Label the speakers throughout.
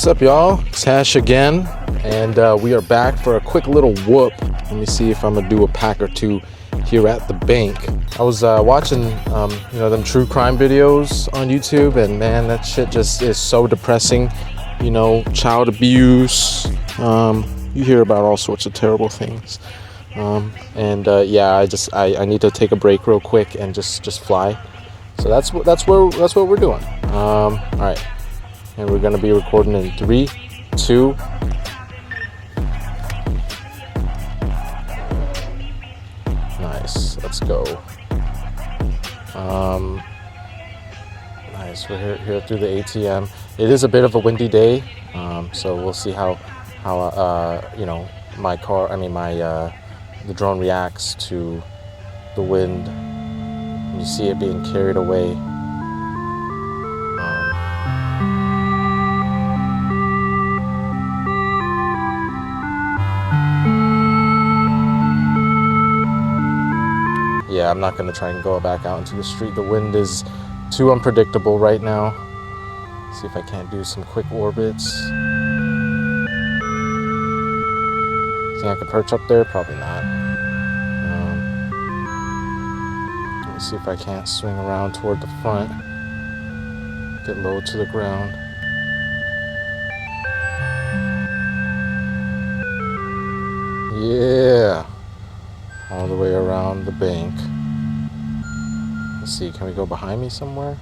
Speaker 1: What's up, y'all? It's Hash again, and we are back for a quick little whoop. Let me see if I'm gonna do a pack or two here at the bank. I was watching, them true crime videos on YouTube, and man, that shit just is so depressing. You know, child abuse. You hear about all sorts of terrible things. I need to take a break real quick and just fly. So that's what we're doing. All right. And we're gonna be recording in 3, 2. Nice. Let's go. Nice. We're here through the ATM. It is a bit of a windy day, so we'll see how the drone reacts to the wind. You see it being carried away. Yeah, I'm not going to try and go back out into the street. The wind is too unpredictable right now. See if I can't do some quick orbits. Think I could perch up there? Probably not. Let me see if I can't swing around toward the front. Get low to the ground. Yeah. All the way around the bank. Let's see, can we go behind me somewhere?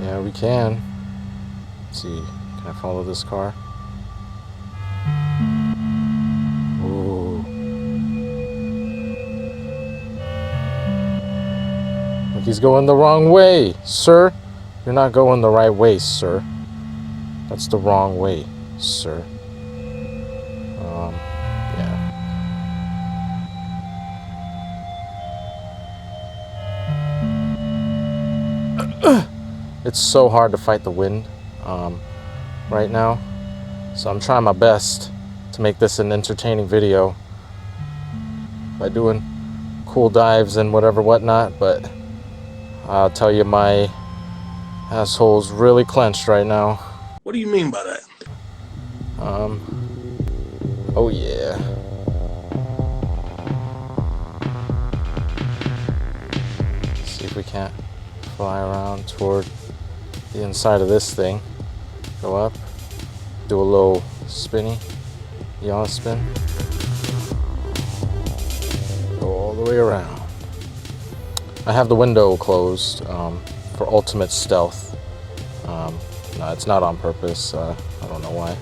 Speaker 1: Yeah, we can. Let's see, can I follow this car? Ooh. Look, he's going the wrong way, sir. You're not going the right way, sir. That's the wrong way, sir. It's so hard to fight the wind right now, so I'm trying my best to make this an entertaining video by doing cool dives and whatnot, but I'll tell you, my asshole's really clenched right now.
Speaker 2: What do you mean by that?
Speaker 1: Oh yeah. Let's see if we can't fly around toward the inside of this thing. Go up, do a little spinny, yaw spin, go all the way around. I have the window closed for ultimate stealth. No, it's not on purpose. I don't know why.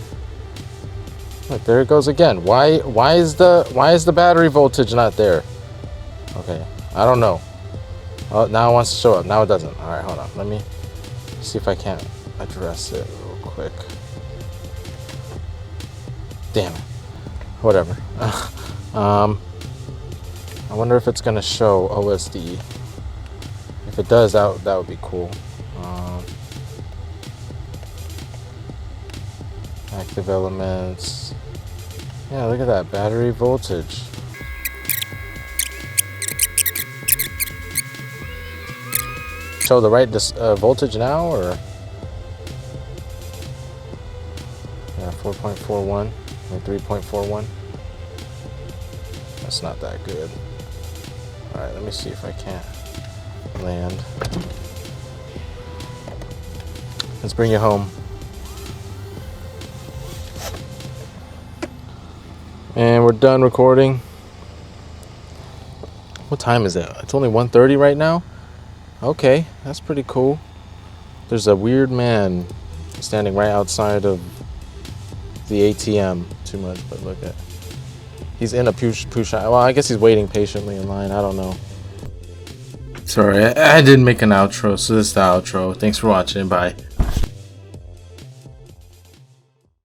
Speaker 1: Look, there it goes again. Why is the battery voltage not there? Okay, I don't know. Oh, now it wants to show up. Now it doesn't. All right, hold on. Let me see if I can't address it real quick. Damn it. Whatever. I wonder if it's gonna show OSD. If it does, that would be cool. Active elements. Yeah, look at that battery voltage. Show the right voltage now, or yeah, 4.41 and 3.41. That's not that good. All right, let me see if I can't land. Let's bring you home. And we're done recording. What time is it? It's only 1:30 right now. Okay, that's pretty cool. There's a weird man standing right outside of the ATM. Too much, but look at. He's in a push. Well, I guess he's waiting patiently in line. I don't know. Sorry, I didn't make an outro, so this is the outro. Thanks for watching. Bye.